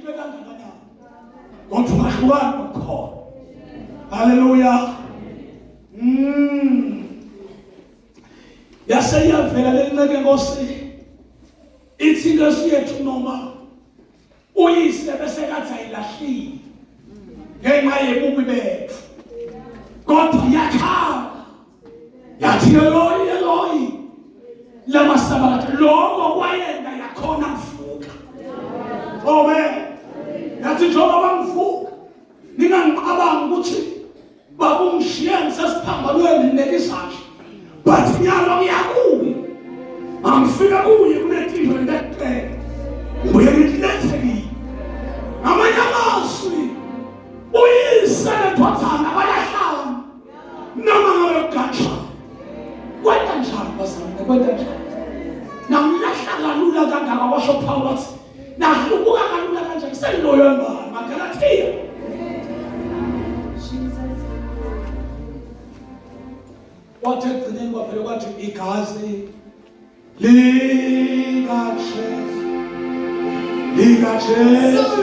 ukhiphe kangakanani. Kodwa ungahlukani nokukhona. Hallelujah. Yaseyavela lenceke Nkosi. Ithi Nkosi yethu noma uyise bese kathi ayilahlile. Ngenxa yebubi bethu. Kodwa yakhaya. Yathi Eloi Eloi lama sabakati lokho kwayenda yakhona mvuka. Amen. Yathi njengoba bamvuka ningangiqabanga ukuthi babungishiye ngisesiphambanweni nelisasha. But nyalo yakubi. Angifika kuye kunetinto ndekuphe. Uye ngiletheki. Amanye amazwi uyise lethothana bayahlala. Noma ngabe ugatsha. Kwenta njani bazalwane kwenta njani? Namlahla kalula kangaka washo Paul wathi nahlubuka kalula kanjani seliloyo mbani maGalatia. Wathi egcineni kwavele kwathi igazi likaJesu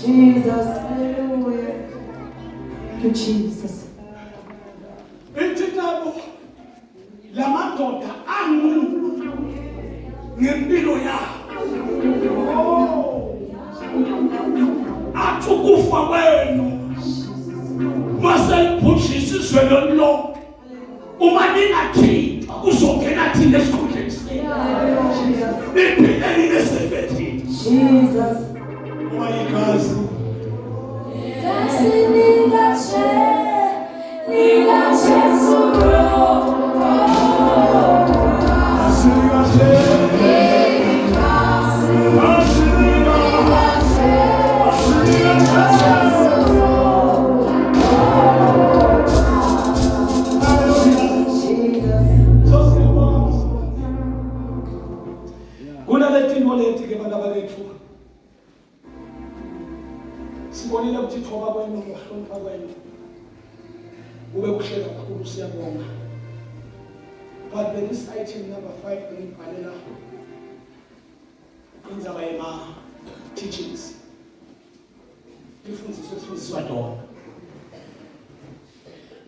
Jesus, hallelujah. Thank you, Jesus. Entitabo la madoda anu ngempilo yakho. Athukufa wenu. Masayibhujisa izwe lonke. Uma ningathi akuzongena thina esikhundleni senu. Niphileni nesevethi. Jesus. Igazi sibonile ukuthi thoba kwenu ngohlonipha kwenu ube kuhle kakhulu siyabonga. But the this item number 5 ngibhalela indzaba yema teachings ifundiswa dona.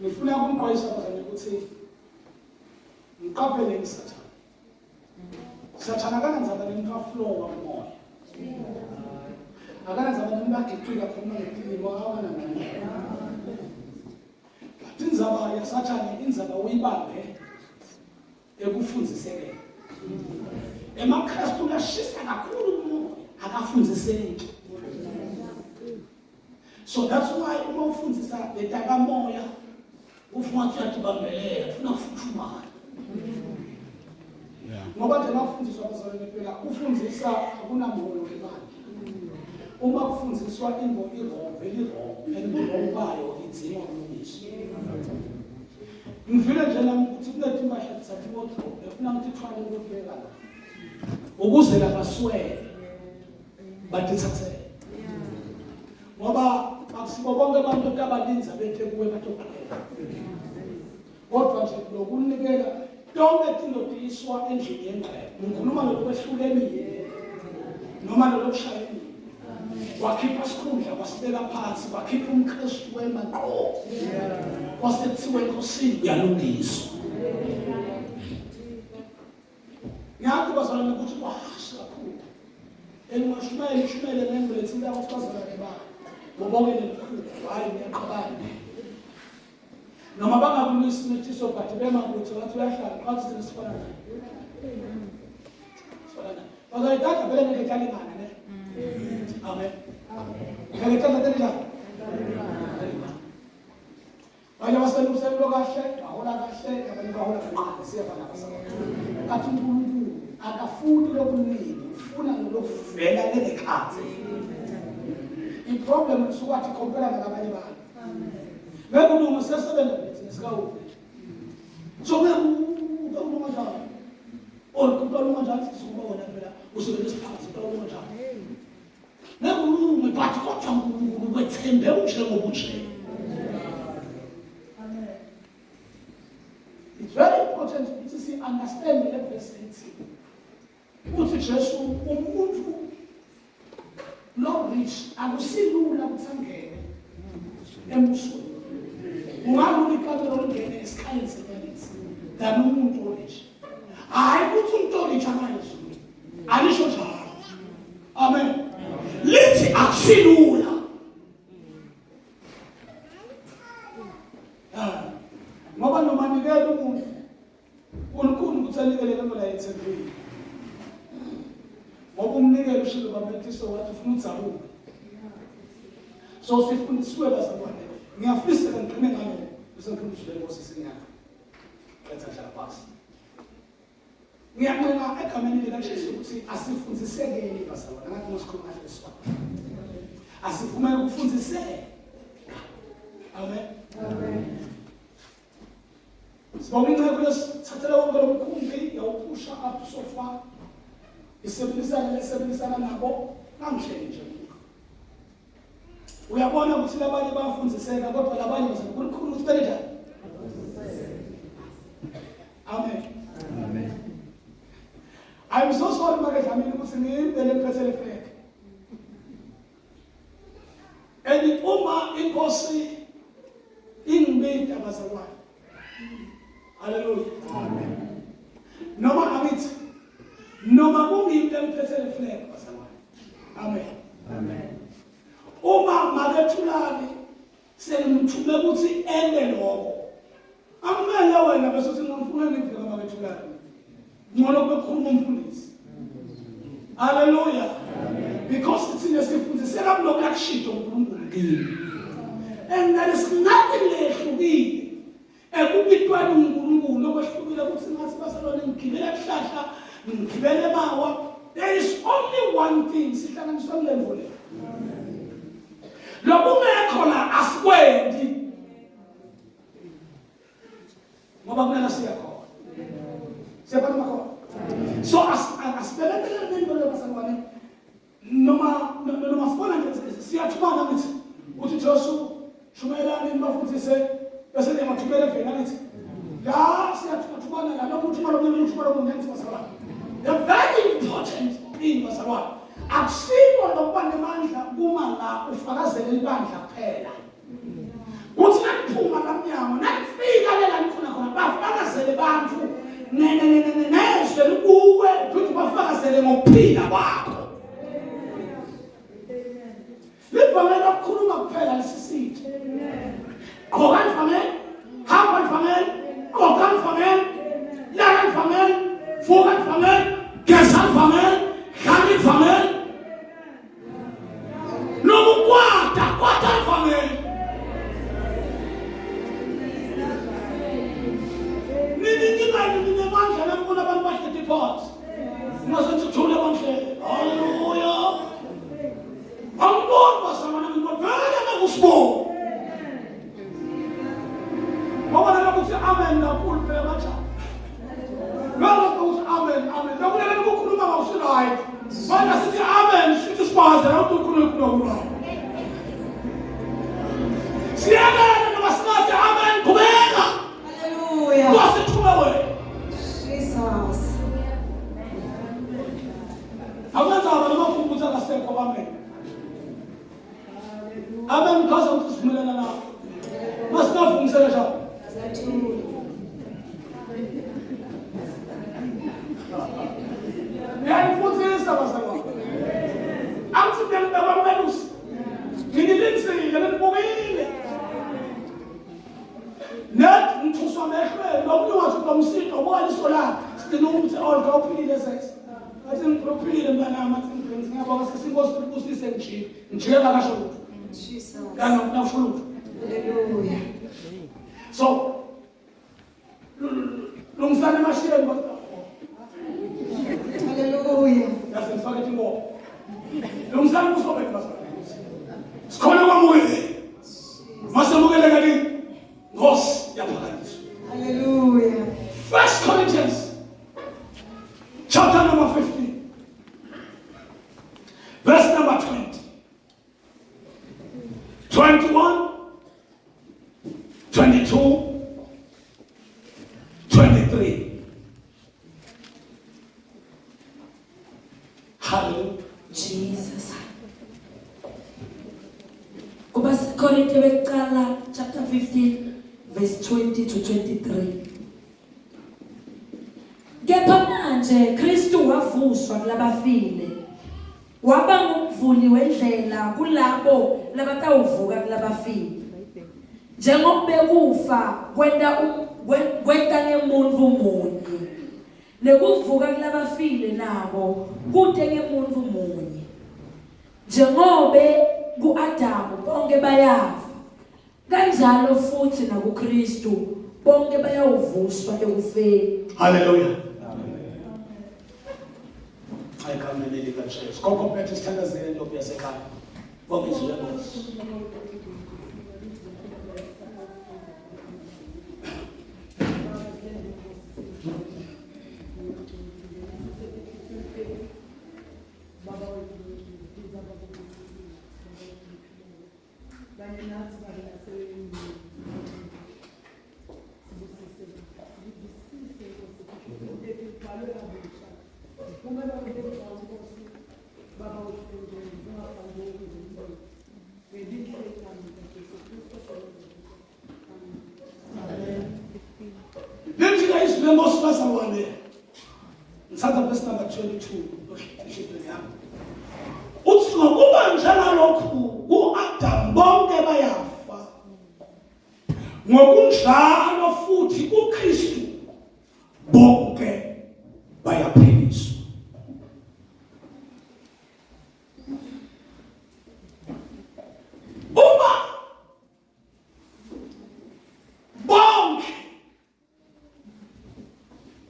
Ngifuna ukumqwayisa abazali ukuthi ngiqaphele isathana. Sathana kanenzaba nemflow wamoya. Akana zama ngibagiqika khona ngempilo akana nani. But indzaba yasathana indzaba uyibambe ekufundiseke. EmaKristu lashisa kakhulu umoya akafundziseki. So that's why uma ufundisa letaka moya ufuna ukuthi bambelele ufuna ukufuthumala. Ngoba nje nafundiswa abazalwane phela ufundisa akunamholo imali. Uma kufundiswa into elibongayo idzima ukulungiswa. Ngifile nje nami ukuthi kunethi impahla tsathi wardrobe efuna ukuthi ithwale ukubeka la. Ukuze labaswele batithathe. Ngoba akusibo bonke abantu abalinza bethe kuwe batoqhela. Kodwa nje lokunikela tonke izinto ziswa endlini yengqele. Ngikhuluma lokwehlukene noma lokushayela. Wakhipha isikhundla wasibeka phansi wakhipha umKristu wemaqo. Wasethiwe enkosini uyalungiswa. Ngiyathi bazalwane ukuthi wahasha kakhulu. Enimashumele nembelethi ukuthi bazalwane ba. Ngobonke lekhulu hayi ngiyaqabana. Noma bangabulisa imithiso but bemakuthi wathi uyahlala phansi nesifana naye. Bazayithatha vele ngekalingana ne. Amen. Ngekhatha tena. Wale waselusemlo kahle, ahola kahle, abantu bahola kancane siyafana basabona. Kathi uNkulunkulu akafuni lokuningi, ufuna lokuvela lekhathi. Iproblem usuka athi compare nabanye abantu. noma sesebenza business kawu. So ke ukulunga njalo. Ukulunga njalo sikuba wona phela usebenza isiphathi ukulunga njalo. Nekulunga but kodwa uNkulunkulu wethembe unje ngobunje. Amen. It's very important to see understand the verse 18. Uthi Jesu umuntu lo rich akusilula ukuthangene embusweni. Ungalula ikamero longene esikhaleni sebalisi than umuntu orich. Hayi ukuthi umuntu orich akayizulu. Alisho njalo. Amen. Lithi akusilula. Ngoba noma nikele umuntu uNkulunkulu ukuthi anikele ngemali yethempeli. Ngoba umnikelo ushilo baMkristo wathi ufuna utsabuka. So sifundisiwe bazalwane. Ngiyafisa ngqine ngalo usefundiswe ngosisinyaka. Letha njalo phansi. Ngiyanqena egameni likaJesu ukuthi asifundisekeni bazalwane ngathi ngosikhuluma leswa. Asivume ukufundiseka. Amen. Amen. Sibonga incebo lesithathela wonke lomkhumbi yawuphusha up so far. Isebenzisana nabo namhlanje nje. Uyabona ukuthi labanye bayafundiseka kodwa labanye basenkulunkulu uthibele njani? Amen. Amen. I'm so sorry makadlamini ukuthi ngiyibele emphethele fake. And uma inkosi ingibida bazalwane. Hallelujah. Amen. Noma abithi noma kungiyinto emphethele flag bazalwane. Amen. Amen. Uma makethulani sengimthume ukuthi ende lokho. Akumele wena bese uthi ngifuna ngifika makethulani. Ngcono bekhuluma umfundisi. Hallelujah. Amen. Because it's in the sifundisela kuloko lakushito uNkulunkulu kimi. And there is nothing lehlukile ekubitwana uNkulunkulu okwehlukile ukuthi ngathi basalone ngigibela kuhlahla ngigibele mawa. There is only one thing sihlanganiswa kulemvo le. Lokungekho la asikwendi. Ngoba kumele siyakhona. Siyakhona khona. So asibelekele nento lebasalwane noma sibona nje siyathumana ngithi uthi Jesu shumelani nibafundise bese ngiyathumela evela ngithi la siyathumana la noma uthumela umuntu basalwane. The very important thing bazalwane akusikho lokuba nemandla uma la ufakazele ibandla kuphela. Uthi nakuphuma lamnyango nakufika lela likhona khona bafakazele abantu nezwe likuwe uphinde bafakazele ngokuphila kwakho. Livangeli ukukhuluma kuphela lisisithi. Kokani family, hamba family, kokani family, lala family, fuka family, gesa family, khali family. Kwata family. Nini manje nakubona abantu bahlete phansi. Ngasenze thule manje. Hallelujah. Angibona basamana ngibona ngakusibo. Ngoba nakuthi amen kakhulu phela bacha. Ngoba ukuthi amen. Nokulela ukukhuluma ngawusilayi. Manje sithi amen sithi sibaze awuthi ukhuluma. Siyabona noma singathi amen kubeka. Hallelujah. Wasithume wena. Jesus. Amanza abantu bakhumbuza kasekho amen. Amen because of ukuzimelana nawo. Masinafungisela njalo. Ngiyafundisa bazalwane. Athi ngiyabeka kwamelusi. Nginilisile ngibukile. Net ngithuswa mehlweni lokunye wathi komsito okwaliso la. Sidina ukuthi olga uphilile sesi. Athi ngiphilile mntanami athi ngiyabona sesinkosi ukubusise nje akasho lutho. Jesus. Nakusho lutho. Hallelujah. So lungisana emashiyeni bazalwane. Hallelujah. Yasemfaka ingoba. Lungisana kusobeka bazalwane. Sikhona kwamukele. Masamukele kanini? 22, 23. Hallelujah. Jesus. Korinte chapter 15, verse 20 to 23. Kepha manje Kristu wavuswa kulabafile. Waba ngumvuli wendlela kulabo labatawuvuka kulabafile. Njengoba bekufa kwenta ngemuntu munye. Nekuvuka kulabafile nabo kude ngemuntu munye. Njengoba ku-Adamu bonke bayafa, kanjalo futhi nakuKristu bonke bayawuvuswa ekufeni. Hallelujah. I come in the church. Go compare to standards the end of your second. What is levels? Verse number 22. Uthi ngokuba njalo lokhu uAdam bonke bayafa. Ngokunjalo futhi uKristu bonke bayaphiliswa.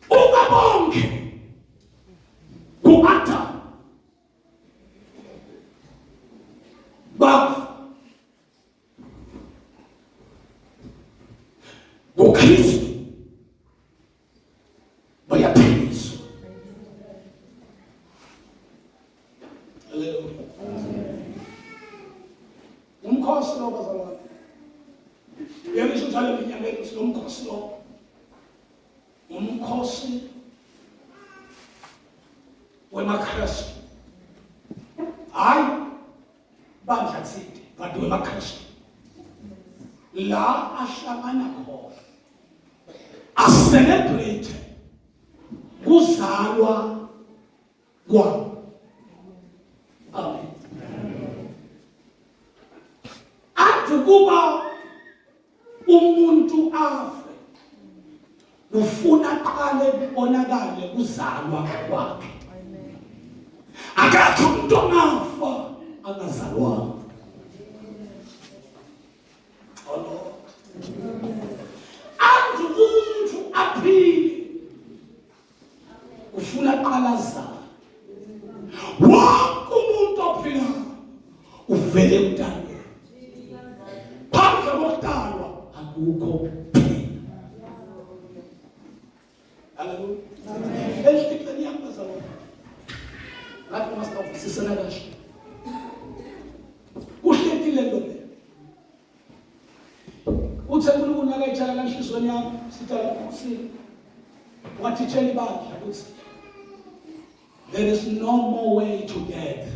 Uma bonke ku-Adam bafa, kuKristu bayaphiliswa. Hallelujah. Umkhosi lo bazalwane. Yekisho njalo iminyaka ukuthi lo mkhosi lo umkhosi wemaKristu. Hayi bandla thide, but wemaKristu. La ahlangana khona. A-celebrate kuzalwa kwawo. Amen. Athi kuba umuntu afe ufuna qale kubonakale kuzalwa kwakhe. Akakho umuntu ongafa angazalwanga. Athi umuntu aphile ufuna qala azalwe. Wonke umuntu ophilayo uvele emntwaneni. Phambi kokudalwa akukho phila. Hallelujah. Amen. Elifika niyambazalwa. Lapho masifisana kahle. Kuhlekile lo le. Uthe uNkulunkulu akayitshala kanhlizweni yami sithala ukusini. Wathitshela ibandla ukuthi there is no more way to death.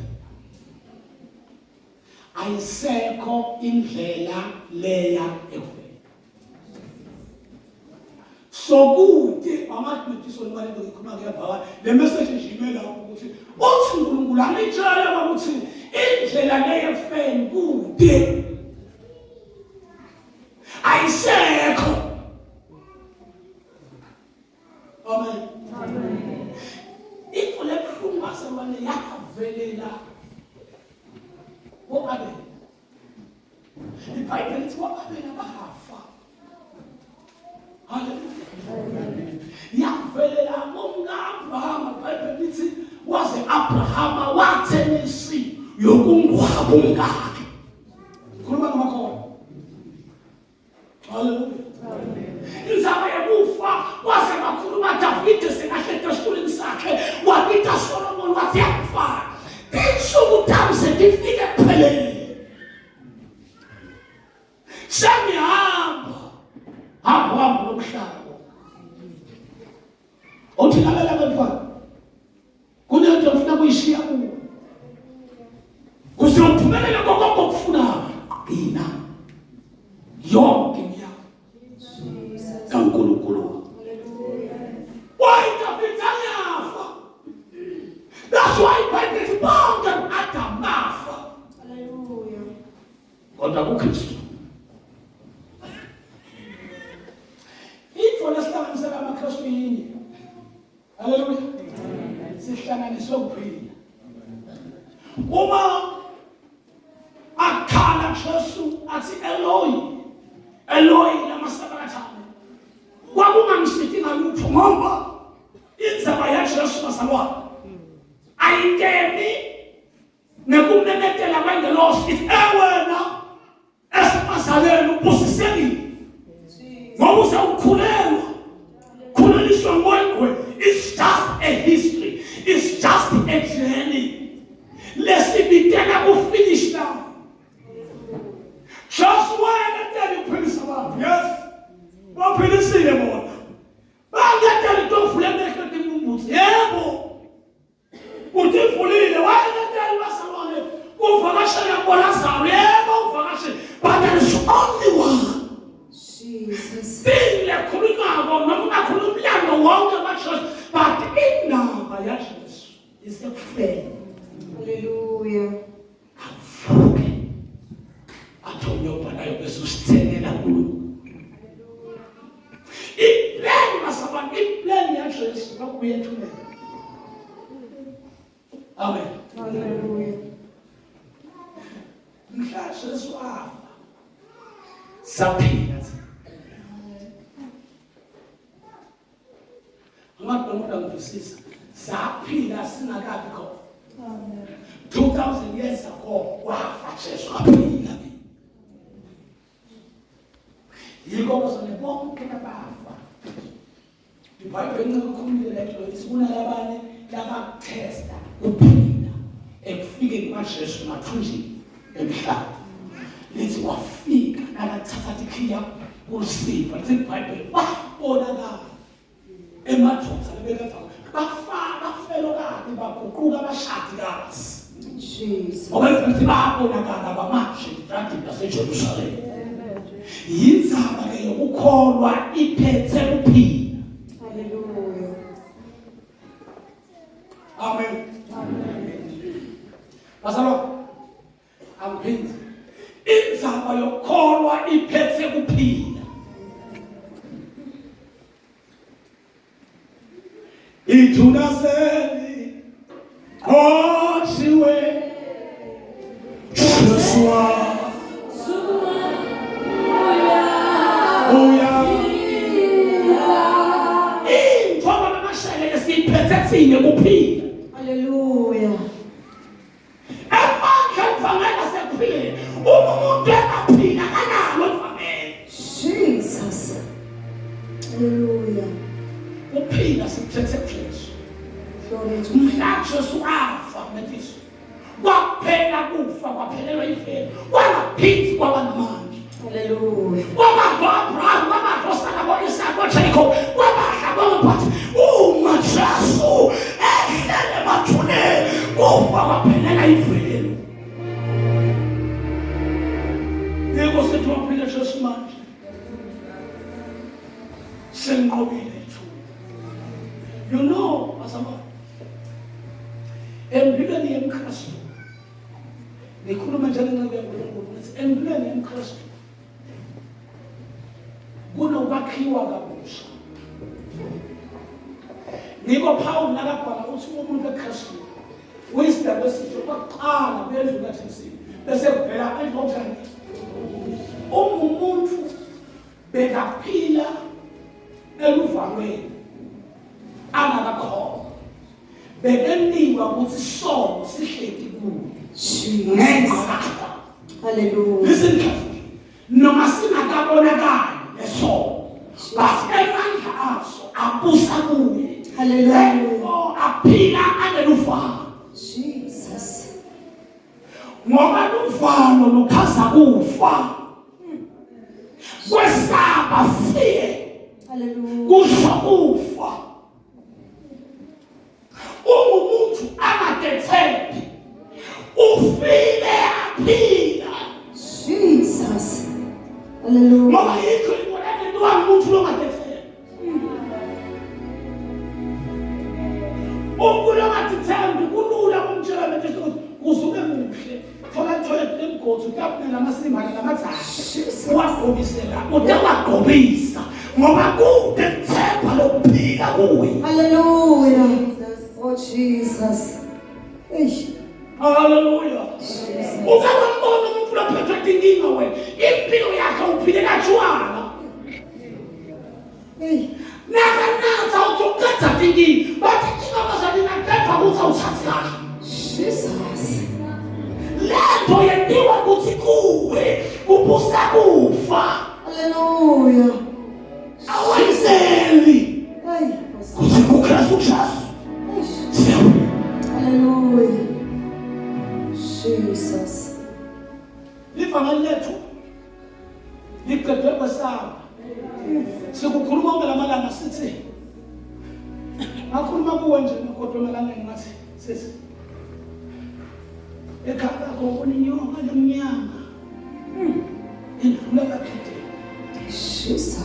Ayisekho indlela leya ekufeni. Sokude amadodiswa lemali ngikhuluma ngiyabhaka le message njimela ukuthi uthi uNkulunkulu anitshela ukuthi indlela leya ekufeni kude. Ayisekho. Amen. Amen. Ikule khuluma basewane yavelela. What iBhayibheli lithi wababili abafa. Hallelujah. Yavelela ngomkaAbrahama. iBhayibheli lithi waze Abrahama wathenisi yokungcwaba umkakhe. Khuluma ngamakhono. Hallelujah. Inzaba yakufa waze bakhuluma Davide sekahleta esikhulwini sakhe wabita Solomon wathi yakufa. Insuku tami setifike kuphelele. Sengihamba yonke iminyaka kaNkulunkulu. Why David ayafa? That's why iBhayibheli bonke uAdam bafa. Hallelujah. Kodwa kuKristu. Into lesihlanganisela amaKristu yini? Hallelujah. Sihlanganiswe ukuphila. Uma akhala Jesu athi Eloi lama sabakathane. Kwakungamsithi ngalutho ngoba inzaba yaJesu masalwa ayingeni nekumemethela kwengelosi ithi wena esimazaleni ubusiseni ngoba usawukhulelwa khuleliswa ngwengwe. It's just a history, it's just a journey. Lesibiteka ku finish now. Just why tell you praise about yes. What praise the Lord. Ba tell you to fulele ke timbuzi. Yebo. Utifulile why tell you basalwane uvakashela koLazaro. Yebo uvakashela. But there is only one. Jesus. Bile khulumako noma khulumyalo wonke abaJesu but indaba yaJesu isekuphela. Hallelujah. Avuke. Athonyopha nayo besusithengela kulo. Iplan masabantu iplan yaJesu bakuyethula. Amen. Hallelujah. Mhla Jesu afa. Saphila. Ngadomoda ngifisisa. Saphila singakabi khona. 2000 years ago, wafa Jesu aphila. Yiko bosone bonke abafa. iBhayibheli likhulumile lento isibona labanye labathesta ukuphila ekufikeni kwaJesu mathunjini emhlaba. Lithi wafika nakathatha ikhiya kusifa. Lithi iBhayibheli babonakala emathosa lebekatha bafelo kade baguquka abashadikazi. Jesus. Ngoba lithi babonakala bamashe kanti naseJerusalem. Yinzaba ke yokukholwa iphethe kuphila. Hallelujah. Amen. Amen. Bazalwa amphindi inzaba yokukholwa iphethe kuphila. Ithunaseni oshiwe Joshua siphethe kuphila. Hallelujah. Amandla mfangela sekuphileni. Umuntu engaphila kanalo mfangela. Jesus. Hallelujah. Kuphila siphethe Jesu. Mhla Jesu afa methisi. Kwaphela kufa kwaphelelwa ivele. Kwaphithi kwaba namandla. Hallelujah. Kwaba Abraham, kwaba Sara, kwaba Isaac, kwaba Jacob, kwaba kwaba uma Jesu ehlele mathune kufa kwaphelela ivele. Yebo sithi waphila Jesu manje. Senqobile thu. You know asama. Empilweni yemKristu. Nikhuluma njalo nqebe yaNkulunkulu ukuthi empilweni yemKristu kunokwakhiwa kabusha. Niko Paul nakabhala ukuthi umuntu weKristu wisdom wesitho kwaqala kuyedlula themsini bese kuvela enhlokweni umuntu bekaphila eluvalweni angakakholwa bekeniwa ukuthi sono sihleki kuye ngenxa. Hallelujah. Listen carefully. Noma singakabonakali lesono but emandla aso abusa kuye. Hallelujah. Aphila aneluvalo. Jesus. Ngoba luvalo lukhaza kufa. Kwesaba fear. Hallelujah. Kusho kufa. Umuntu angadethembi ufile aphila. Jesus. Hallelujah. Ngoba yikho important into umuntu lo ngathethela. Ukulo ngathethembi kulula kumtshela bethu ukuthi kusuke kuhle. Thola emgodi utapela amasimba namathashi. Wagobisela, utawagobisa. Ngoba kude themba lokuphila kuwe. Hallelujah. Oh Jesus. Hallelujah. Ukabambona umuntu ophethe inkinga wena, impilo yakhe uphile katshwala. Nakanatha uthukatha inkinga, bathi inkinga bazalinathepha ukuthi awuthathi kahle. Jesus. Lento yendiwa ukuthi kuwe kubusa kufa. Hallelujah. Awayizeli. Kuthi kuKristu ushasa. Hallelujah. Jesus. Livangeli lethu liqedwe kwesaba. Sikukhuluma ngelamalanga sithi ngakhuluma kuwe nje kodwa emalangeni ngathi sithi ekhaya kokuni nyonga lemnyama. Indlula kakhete. Jesus.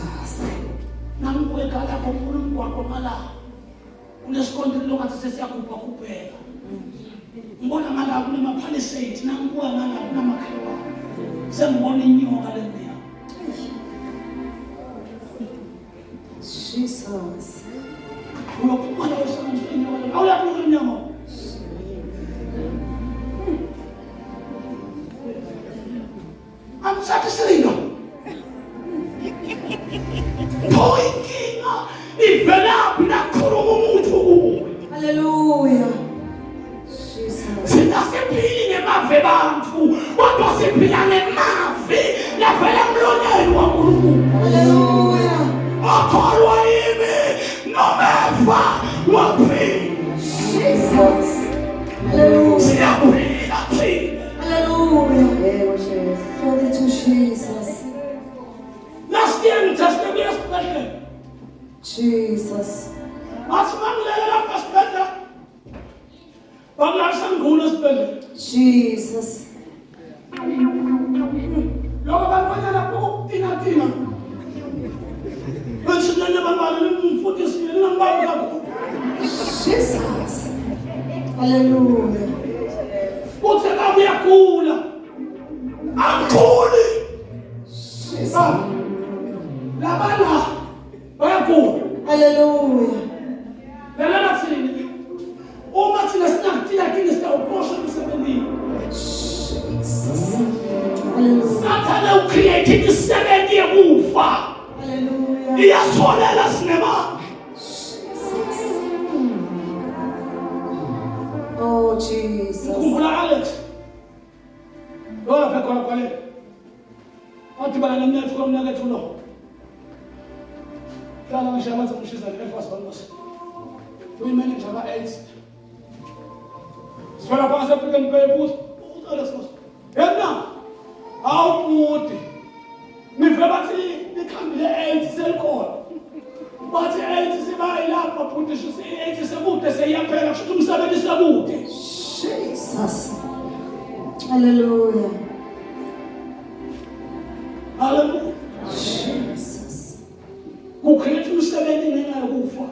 Nambuye ekhaya kokuni umgwaqo mala. Unesikondilo ngathi sesiyagubha kuphela. Ngibona ngala kunamapalisade nangibuka ngala kunamakhelwa. Sengibona inyoka lemnyama. Jesus. Uyophuma la usebenzisa inyoka. Awulaphuma inyama. Amsatisfied. Pointinga ivela binakhuluma umuntu kuwe. Hallelujah. Sina siphili ngemave bantu, kodwa siphila ngemave lavela emlonyeni waNkulunkulu. Hallelujah. Akholwa yimi nomeva waphila. Jesus. Hallelujah. Siyaphila thina. Hallelujah. Yebo Jesus. Glory to Jesus. Last year ngithasile kuyesibhedlela. Jesus. Asimangilela lapha esibhedlela. Jesus. Logo bantwana ukutina. Bashilele bantwana nimfundisile ngambani lapho. Jesus. Hallelujah. Uthe uyagula. Angkhuli. Jesus. Labana bayagula. Hallelujah. Lalela thina. Uma thina sinakuthina kini sitawuqosha emsebenzini. Sathane ucreate imisebenzi yokufa. Hallelujah. Iyatholela sinema. Oh Jesus. Ukhumbula Alex. Lola phekona kwale. Athi bana nemnethu komnakethu lo. Hlala ngishaya kumshiza leFast Bank. Uyimanager ka-AIDS. Sifela phakathi ePick n Pay futhi uTholas Mos. Yena awubude. Nive bathi ikhambile AIDS selikhona. Bathi AIDS sibayilapha futhi shuthi AIDS sekude seyaphela kusho umsebenzi sekude. Jesus. Hallelujah. Hallelujah. Jesus. Kukhethwa umsebenzi ngenxa yokufa.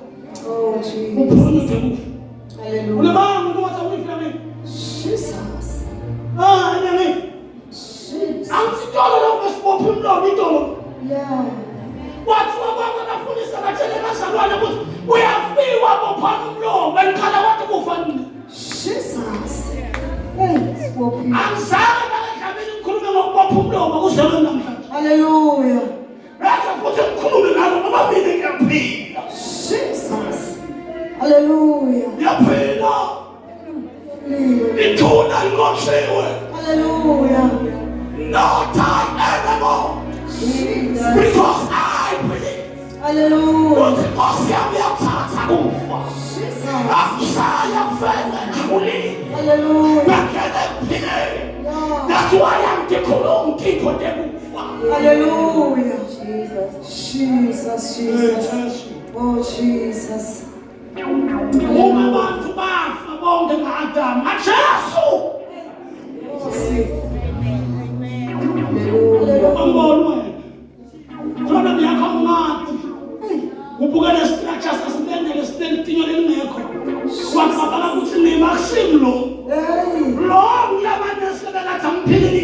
Oh Jesus. Hallelujah. Unabanga ukuthi awufika mina. Jesus. Nami. Jesus. Angithola lokho esibopha umlomo idolo. Yeah. Wathi wabanga bafundisa batshele bazalwane ukuthi uyafiwa bophana umlomo enkhala wathi kufanele. Jesus. Hey, sibopha. Angizange ngakhamela ukukhuluma ngokubopha umlomo kuzelwe namhlanje. Hallelujah. Bese futhi ngikhulume ngalo ngoba mina ngiyaphila. Jesus. Hallelujah. Yaphila. Ithuna liqoshiwe. Hallelujah. No time anymore. Jesus. Because I believe. Hallelujah. Because yamyathatha kufa. Jesus. Akusaya vele ngulile. Hallelujah. That's why I'm declaring people to kufa. Hallelujah. Jesus. Oh Jesus. Uma abantu bafa bonke ngAdamu aJesu. Hallelujah. ukane structures asinendele sinentinyo lelingekho kwaqala ukuthi ni Maxim lo ngiyamane sebelathi amphilile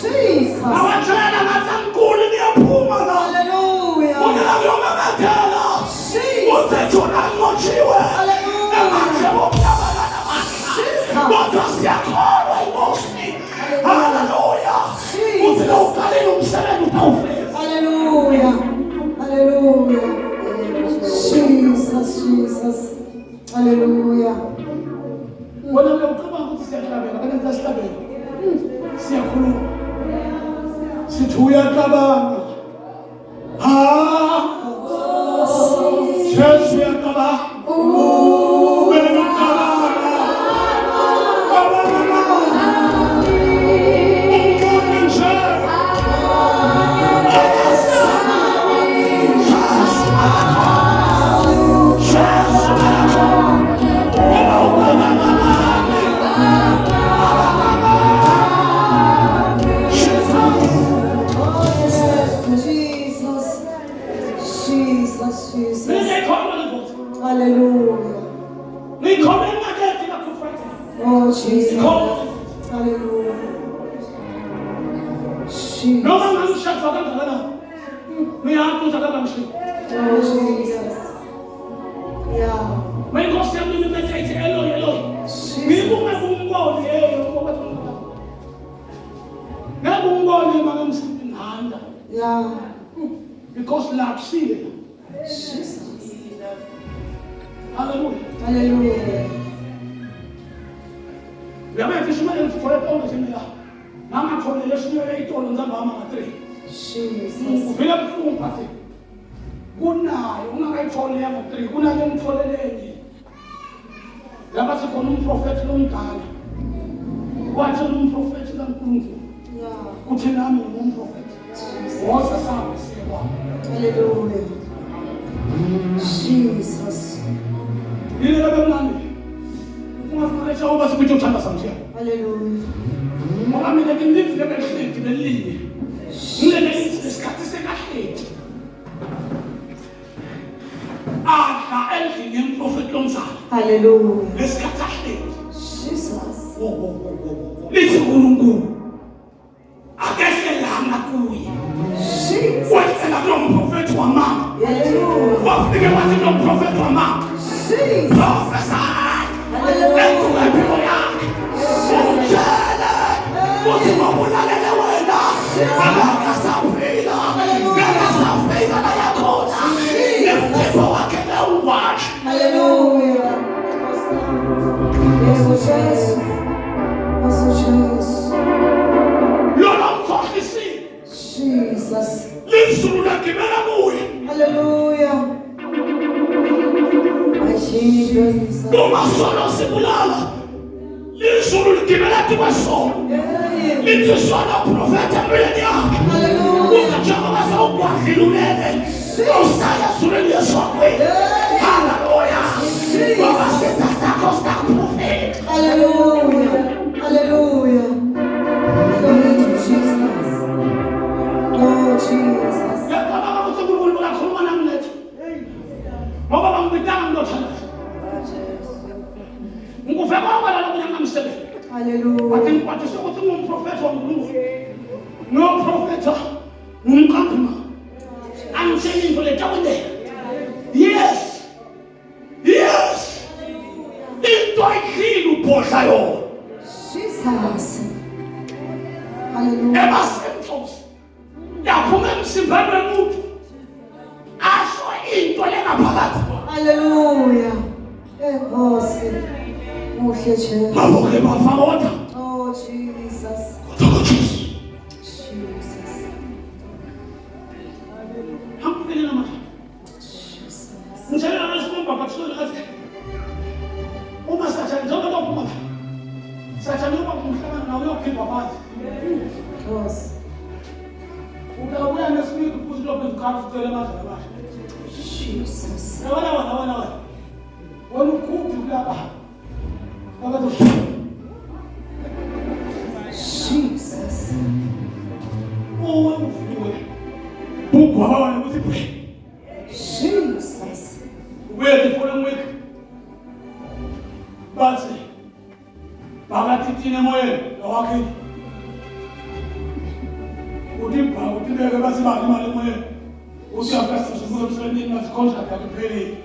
Jesus. awatshela ngathi amkhulu niyaphuma la Hallelujah. Ungena kuyomamakela uthethona ngotshiwe manje bomnyabala namandla kodwa siyakholwa inkosi haleluya uthi lo uqalile umsebenzi upawufeza Hallelujah. Hallelujah. Jesus, Jesus. Hallelujah. wena ucabanga ukuthi siyahlabela kanti siyahlabela siyakhuluma sithi uyacabanga Jesu uyacabanga wena ucabanga Hallelujah. Oh, Jesus. Hallelujah. Jesus. Oh, Jesus. Yeah. Yeah. Because love see Jesus. Hallelujah. Hallelujah. Yabafisa imali mfowethu ongesemela. Mama khona lesiyele itolo nzamba mama 3. Jesus. Uvela buhlungu phathe. Kunayo ungakayitholi yama 3 kunale umtholeleni. Lapha sikhona umprofeti lomdala. Wathi umprofeti kaNkulunkulu. Yeah. Uthi nami ngumprofeti. Woza sabe siwa. Hallelujah. Jesus. Yini labemnandi. Ungafika uba sikuthi uthanda samthiya. Hallelujah. Ngoba mina ngilivile behleki belinye. Ngilele isikhathi sekahleki. Adla endlini yomprofeti lomzala. Hallelujah. Lesikhathi ahleki. Jesus. Lithi uNkulunkulu akehlelanga kuye. Jesus. Wena lo mprofeti wamama. Hallelujah. Wafike wathi lo mprofeti wamama. Jesus. Prophesy. Hallelujah. Uthi ngobulalele wena akasaphila akasaphila la yakhona nemphefo wakhe lewatch. Hallelujah. Yes, Jesus. Yes, Jesus. Lona mkhohlisi Jesus. lizulu lakimela kuye. Hallelujah. My Jesus. Uma solo sibulala lizulu likimela kwasolo. Lithi sona profeta empilweni yakhe. Hallelujah. Njengoba sawugwadlile usaya zuleni yeswakwini. Hallelujah. Baba setha sakho sitaprofeta. Hallelujah. Hallelujah. Glory to Jesus. Oh, Jesus. Yaqala ukuthi uNkulunkulu akakhuluma nami lethu. Ngoba bangibitanga ndothanda. Ngikuve kwabala lokunyangamsebenzi. Hallelujah. Wathi sokuthi ngumprofeti waNkulunkulu. No profeta ngumqaphuma. Angitshela into letakwendela. Yes. Yes. Into ayidlile ubhodla yona. Jesus. Hallelujah. Ebasemthosi. Yaphuma emsimbeni womuntu. Asho into lengaphakathi. Hallelujah. Enkosi. Muhle nje. Maboke bafawona. Oh, Jesus. Jesus. Jesus. Hampukele namanje. Jesus. Ngitshela abasimba bakusona ngathi uma sathi njengoba lophuma. Sathi noma kumhlangana nawe uyophimba phansi. Enkosi. Ubuya nesibili futhi lokho izikhathi ucela amandla abasha. Jesus. Wena. Wena ukhuphi kulapha. Jesus. Oh, uvuwe. Bugwaba wena ukuthi Jesus. the following week. Bathi phakathi thina emoyeni nowakhile uthi beke basibani imali emoyeni uthi after sibuye emsebenzini bathi contract yakho iphelile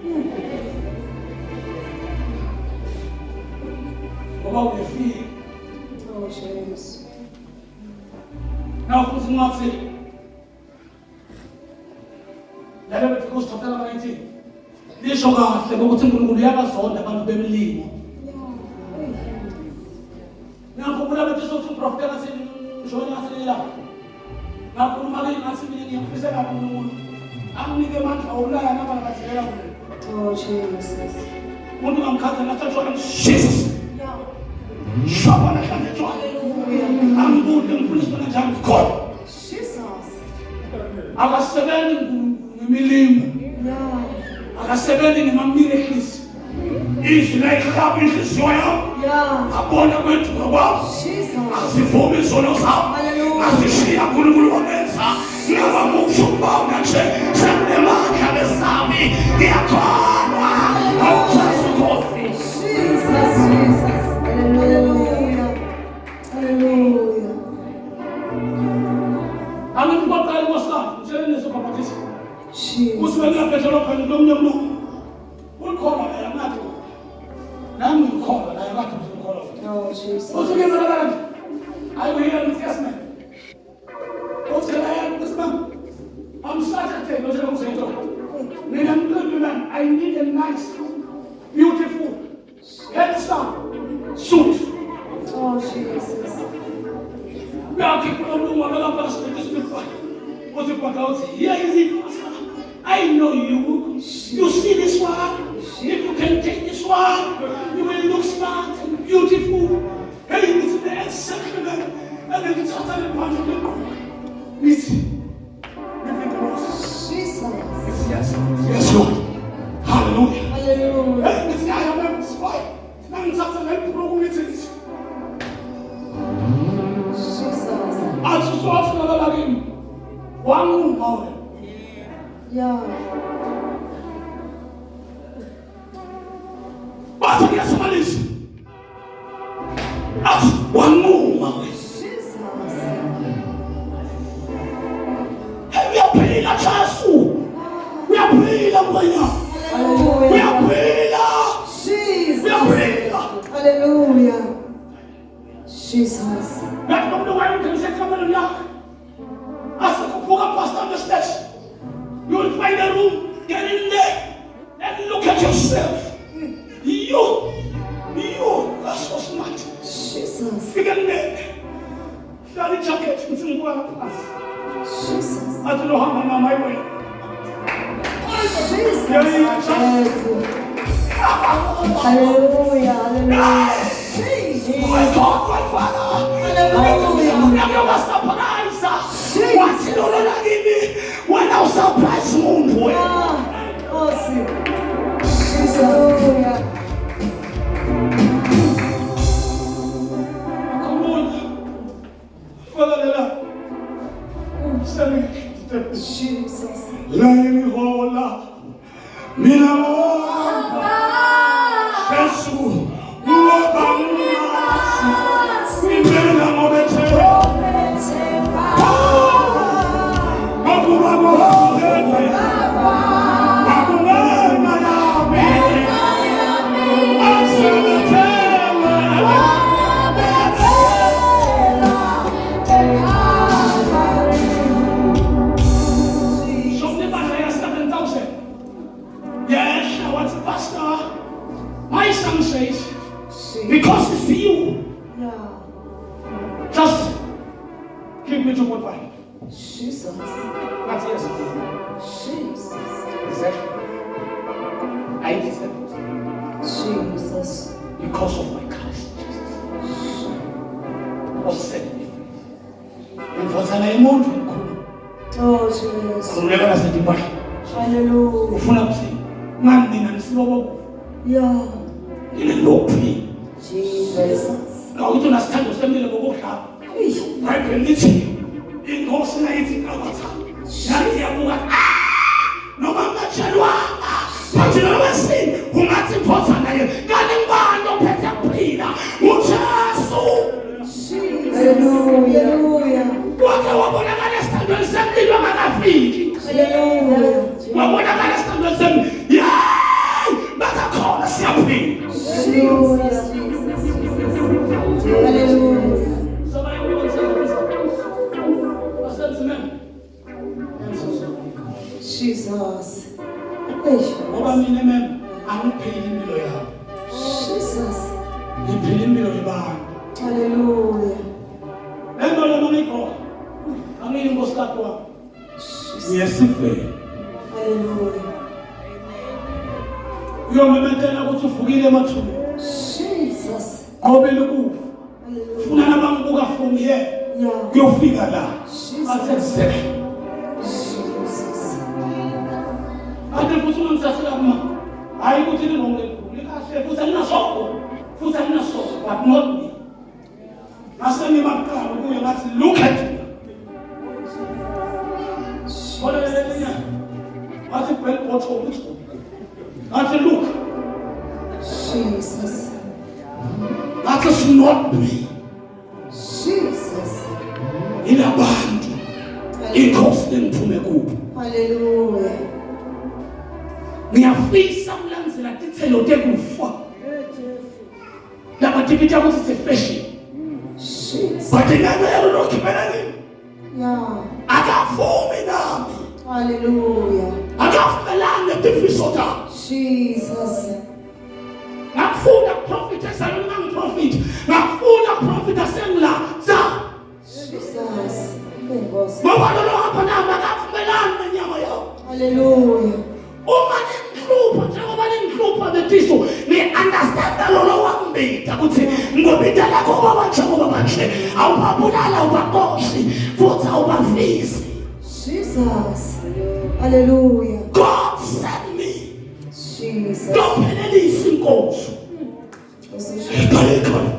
ngoba uyefika. Oh, Jesus. Now futhi ngathi lalo bethi kusithothela ama-19 lisho kahle ukuthi uNkulunkulu uyabazonda abantu bemilimo. Ngakhumbula bethi sokuthi uprofeti akasenjoni ngaselela ngakhuluma-ke ngathi mina ngiyamfisa kabi uNkulunkulu anginike amandla okulala nabangathelela kulo. Oh, Jesus. Umuntu ngamkhatha nathatshwana Jesus shobona hlangetshwana angibude ngifuna isibona njani khona Jesus. akasebenzi ngemilimo akasebenzi ngema-miracles izwi layihlaba inhliziyo yami abona kwethuka kwami azivumi izono zami azishiya uNkulunkulu wamenza ngabamusho ukubona nje senginemandla lesami ngiyakholwa awujazi ukhosi. Jesus. Hallelujah. Hallelujah. Angikuqala ngosana ngitshele nesophapathisa Jesus. usibeka phezulu phela nomnye umuntu ukhona la yamathi nami ngikhona la yamathi ngikhona. Oh, Jesus. Usukenza kanjani ayibuye ngiyasina I'm Saturday, no joke, I need a nice, beautiful, handsome suit. Oh, Jesus. Here is it. I know you. You see this one? If you can take this one, you will look smart and beautiful. Hey, it's the exceptional. And then it's totally wonderful. Listen. Jesus. Yes, yes, Lord. Hallelujah. Hallelujah. Hey, this guy, I'm not spy. Now it's after that program. It's Jesus. as so as another again. One more. Yeah. But yes, somebody is. As one more. Jesus. We are praying at Chasu. We are praying at Maya. Hallelujah. We are praying at Jesus. We are praying. Hallelujah. Jesus. That don't know why you can say come and knock. As a couple pastor on the stage, you will find a room, get in there, and look at yourself. You, that's so smart. Jesus. Figure there. Study jacket, it's in one class. Jesus. I don't know how I'm on my way. Jesus. Yeah. Hallelujah. Hallelujah. My God, my Father. Hallelujah. You were surprised. What's it all like me? When I was surprised, moon boy. Awesome. Jesus. Hallelujah. Come on. Father, send me. Jesus. Lay hola. Mina mola. Jesus. My son says, because it's you, Yeah. just give me 2.5. Jesus. That's yes. Jesus. Exactly. I deserve it. Jesus. Because of my Christ Jesus. Was set me free. And for the name of Oh, Jesus. Hallelujah. ufuna kuthi ngandina nisilobo Yeah. ngilelophi Jesus. awuthi unasithando semile bokudlala Bible lithi inkosi nayithi ngabatha nathi yabuka noma ngatshelwanga bathi noma Jesus. Ngoba mina mem angiphili impilo yami. Jesus. Ngiphila impilo yabantu. Hallelujah. Lento lema ngikho. Angiyinkosi lakho wami. Ngiyasifela. Hallelujah. Uyomemethela ukuthi uvukile emathuneni. Jesus. Ngoba lokufa. Ufuna nabangibuka from here. Kuyofika la. Jesus. Ade futhi ungisasela kuma. Hayi ukuthi nilonke likahle futhi aninasobo. Futhi aninasobo but not me. Maseni makhala kuye ngathi look at me. Hola lena. Wathi bel otho ukuthi. Wathi look. Jesus. That is not me. Jesus. Ilabantu. Inkosi lengiphume kubo. Hallelujah. Ngiyafisa ukulandzela tithelo tekufa. Laba tibita ukuthi it's a fashion. Jesus. But ingabelo lokugibela kimi. Yeah. Akavumi nami. Hallelujah. Akavumelani netifiso tami. Jesus. Ngafuna prophet esalunga prophet. Ngafuna prophet asengla za. Jesus. Inkosi. Ngoba lo hapa nami akavumelani nenyama yao. Hallelujah. Uma ngihlupha njengoba ngihlupha betiso ni-understand lo wambita ukuthi ngobita lakho ngoba njengoba manje awubabulala ubakoshi futhi awubafisi. Jesus. Hallelujah. God sent me. Jesus. Ngophelelisa inkosi. Ngalekhona.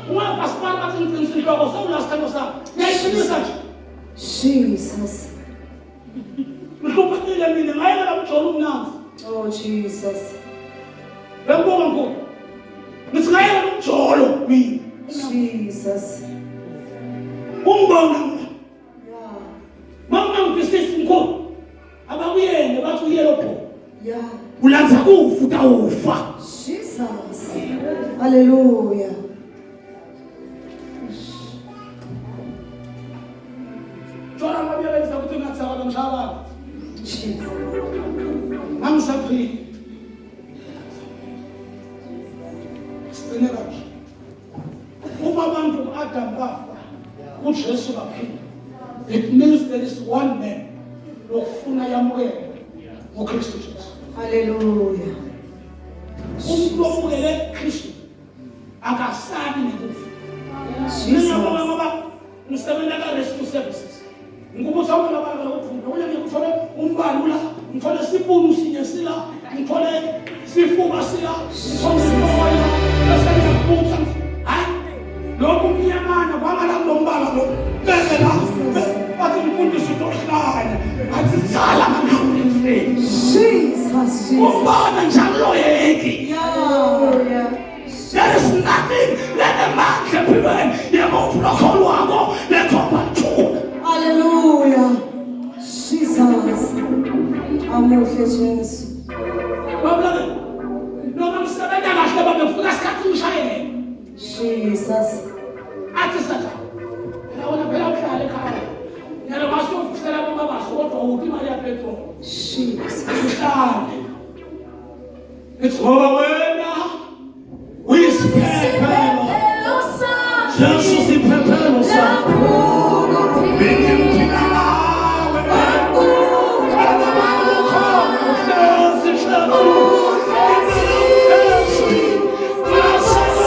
Ungapasipala bathi ngifisa inhloko sewulasithando sami. Ngiyayishilisa nje. Jesus. Ngihluphekile mina ngayela ukujolo umnanzi. Oh Jesus. Bengibonga nkulu. Ngithi ngayela ukujolo mina. Jesus. Ungibona. Yeah. Mama ngifisisa nkulu. Abakuyene bathi uyelo pho. Yeah. Ulanza kufa utawufa. Jesus. Hallelujah. Jona ngabiyeleza ukuthi ngathaka nomhlaba. Jesus. Angisaphili. Sicine kanje. Uma abantu Adam bafa, uJesu baphila. It means there is one man lokufuna yamukele ngoKristu Jesu. Hallelujah. Umuntu omukele Kristu akasabi nekufa. Jesus. Mina ngoba ngisebenza ka rescue services. Ngikubuza ukuthi abantu lokufunda, kuye ngikuthole umbani la, ngithole sipunu sinye sila, ngithole sifuba sila, ngithole moya, bese ngiyabuza hayi lokhu kuyamana kwamala kulombala lo. Bese la bathi ngifundisa utohlanya, athi tsala mangapheli. Jesus. Umbana njalo yeki. Yeah. There is nothing like a man can prevent. Yemoprokolo wako lekhomba thuna. Hallelujah. Jesus. Amuhle Jesu. Baba, noma ngisebenza kahle baba ngifika isikhathi ngishayele. Jesus. Athi satha. Yabona phela uhlala ekhaya. Nyalo masofisela baba basodwa uphi imali ya petrol. Jesus. Uhlale. It's over wena. Uyisiphepelo. Jesus iphepelo sakho. Bengimpila nawe. Abantu khona uhlezi hlezi. Jesus.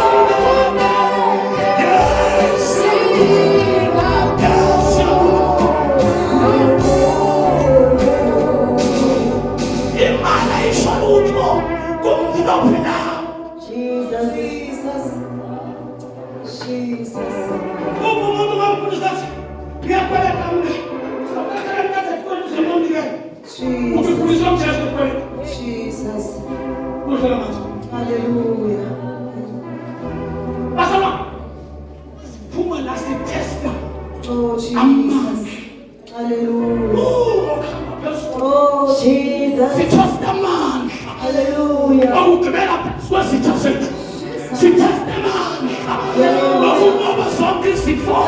Hallelujah. Oh Jesus. Hallelujah. Oh Jesus. Hallelujah. Sitestamani. Bakubona sonke sifo.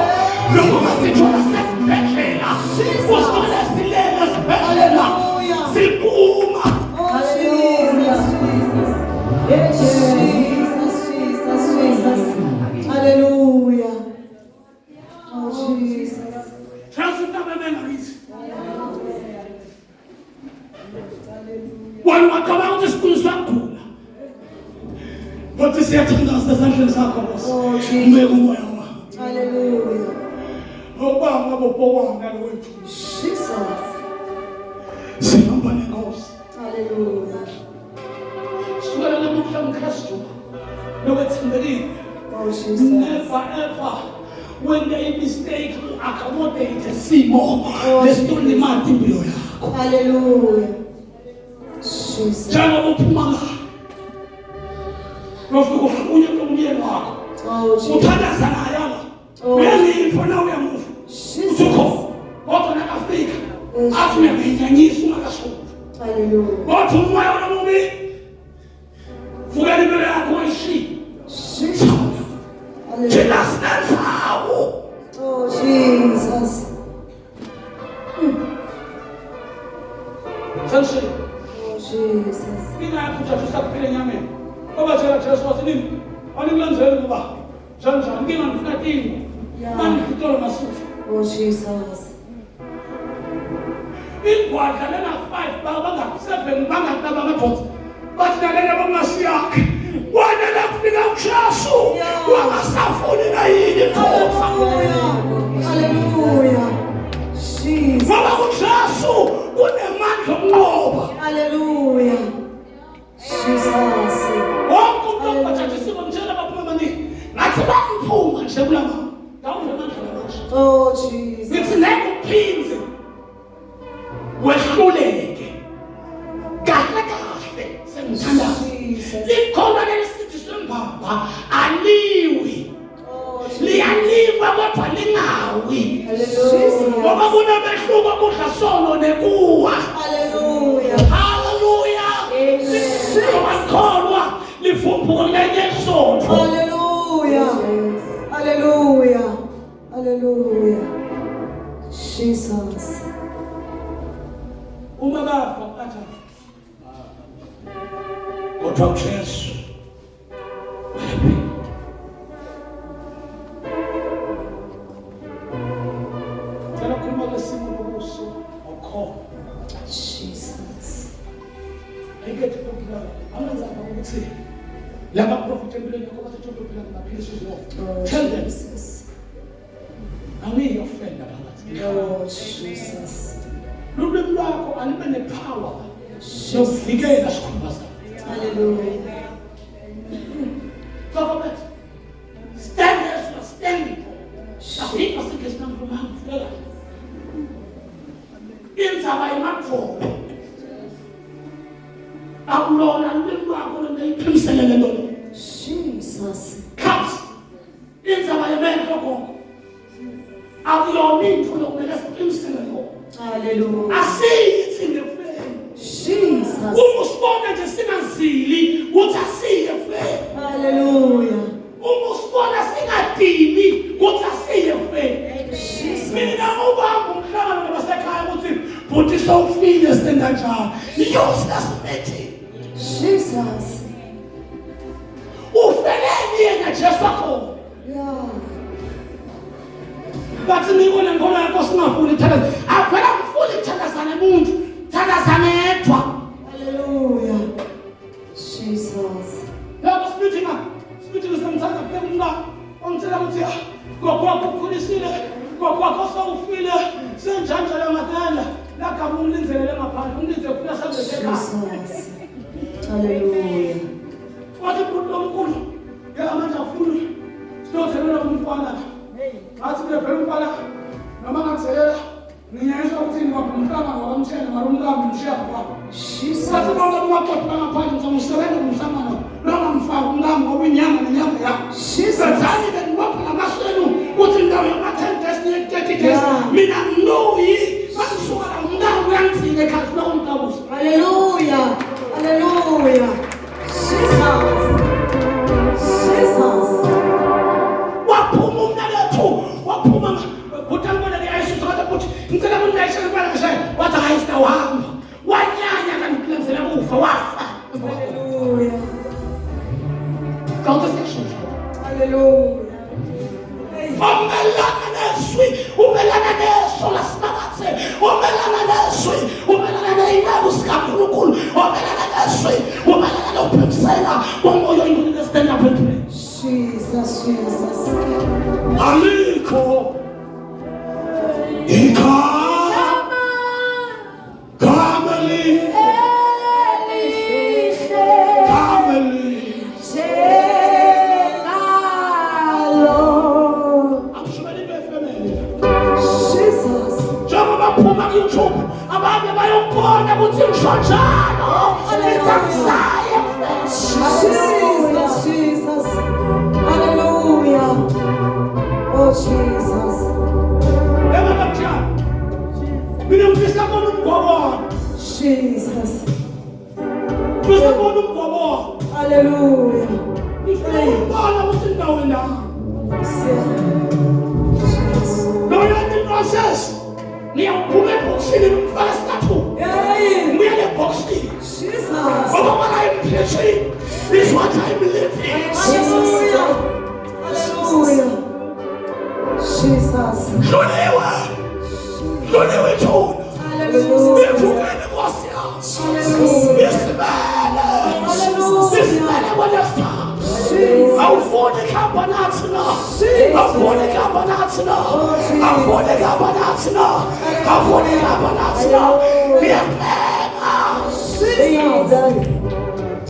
Noma sithola sesibhedlela, usithola silele esibhedlela, siphuma. Hallelujah. Oh, Jesus. Trust in the memories. When we come out of school, sakula. But this year, tanda sesandleni sakho boss. Oh, Mbeka umoya wami. Hallelujah. Obanga bobonga lwethu. Jesus. Sihamba nenkosi. Hallelujah. Sukela lamuhla mKristu. Lokwethembekile. Oh, Jesus. Never ever when they mistake to accommodate isimo lesilimata impilo yakho. Hallelujah. Jesus. Njalo uphuma la. Lofika ufunye kumyeni wakho. Oh, Jesus. Uthandaza naye la. Uyalifa na uyamuva. Uthukho. Kodwa nakafika. Athi uyayinyanyisa ungakasuki. Hallelujah. Kodwa umoya omubi. Vukela impilo yakho wayishi. Jesus. Hallelujah. Oh, Jesus. Sanshini. Oh, Jesus. Ingakuthatha usakuphila enyameni. Obatshela Jesu wathi nini? Anikulandzeli kuba. Njani ngingafuna kingo. Mangitolo masuku. Oh, Jesus. Ingwadla lena 5 banga 7 banga taba madoda. Bathi nalena bamasiyakhe. Wena lakufika uJesu. Wangasafuni na yini khona. Hallelujah. Jesus. Ngoba uJesu kunemandla okunqoba. Hallelujah. Jesus. Wonke umuntu obathathisiwe mtshela baphuma maningi. Ngathi bakuphuma nje kulama. Ngawuve amandla lamasha. Oh, Jesus. Ngithi nekuphinze. Wehluleke. Kahle kahle sengithandaza. Likhona lesithi sembamba aliwi. Liyaliwa kodwa lingawi. Ngoba kunabehluko kudla solo nekuwa. Hallelujah. Hallelujah. Ngoba livumbuka lenye sonto. Hallelujah. Hallelujah. Hallelujah. Jesus. Uma bafa athi kodwa uJesu Tela kuma lesimo lokuso okhona. Jesus. Ayikho ukubona. Amenza ukuthi laba prophet empilweni yakho bathi ukuphila ngamaphilisi uzwo. Tell them Jesus. ami your friend abathi. Oh, Jesus. Lulwimi lwakho alibe nepower yokuvikela sikhumba sakho. Hallelujah. Talk about stand as you are standing for. Afika sikesina mfumana fela. Inzaba yemathobo. Awulona lulwimi lwakho lendayiphimisele lento. Jesus. Cut. Inzaba yemento konke. Awulona into lokumele siphimisele lo. Hallelujah. Asithi ngefeni. Jesus. Uma usibona nje singazili uthi asiye feni. Hallelujah. Uma usibona singadini uthi asiye feni. Mina ubamba umhlangano nabasekhaya ukuthi buthi sawufile sitenda njalo. Useless meeting. Jesus. Ufeleni yena Jesu wakho. Yeah. Bathi ngibona ngona yakho singafuni ithandazana. Avela ngifuni ithandazana umuntu. Thandazana yedwa. Hallelujah. Jesus. Lapho sibithi semthatha kuphela ongitshela ukuthi gokwakho ukhulisile, gokwakho sawufile, senjanjalo makala, lakha umlinzelele ngaphandle, umlinze ufika sabe sekhaya. Jesus. Hallelujah. Wathi umuntu omkhulu, ngamanje afuna sinothelela umfana. Athi phela umfana noma ngathelela ngiyayisho ukuthi ngibamhlanga ngokamthene marumkami mshiya kwakho. Jesus. Sathi bonke abaqoqi bangaphandle ngizomsebenza umhlangano. Noma mfaka umlamo ngoba inyanga nenyanga yakho. Senzani ke ngibopha ngamaswenu uthi ndawo yama-10 days ne-30 days. Mina nginoyi bangisuka la umntana uyangizile ekhaya kuba umqabuzo. Hallelujah. Hallelujah. Jesus. Jesus. Waphuma umnalethu, waphuma ngicela kundayisha ngempela ngisho wathi hayi sitawuhamba wanyanya kanti kulenzela kufa wafa. Hallelujah. Kawuthi sekushusha. Hallelujah. Umelana neswi, umelana neso lasinakathe, umelana neswi, umelana ney'ndawo zikaNkulunkulu, umelana neswi, umelana nokuphekisela komoya oyingcwele stand up and pray. Jesus, Jesus. Alikho igama YouTube abantu bayokubona ukuthi ngishonjalo ngitsakusaye Jesus, Jesus. Hallelujah. Oh, Jesus. Yebo Mthiyane mina ngifisa bona umgobo Jesus. ngifisa bona umgobo Hallelujah. ngifisa ukubona ukuthi indawo la Jesus. no yini process niyawuphuma eboxini ngifaka statue Hey. ngiya le boxini Jesus. ngoba what I'm preaching is what I'm living. Hallelujah. Hallelujah. Jesus. Hallelujah. Thuna Hallelujah. ivukele Nkosi yami Hallelujah. isimele Hallelujah. isimele kwenefa Jesus. awufuni kuhamba nathi na awufuni kuhamba nathi na awufuni kuhamba nathi na awufuni kuhamba nathi na ngiyapheka Jesus.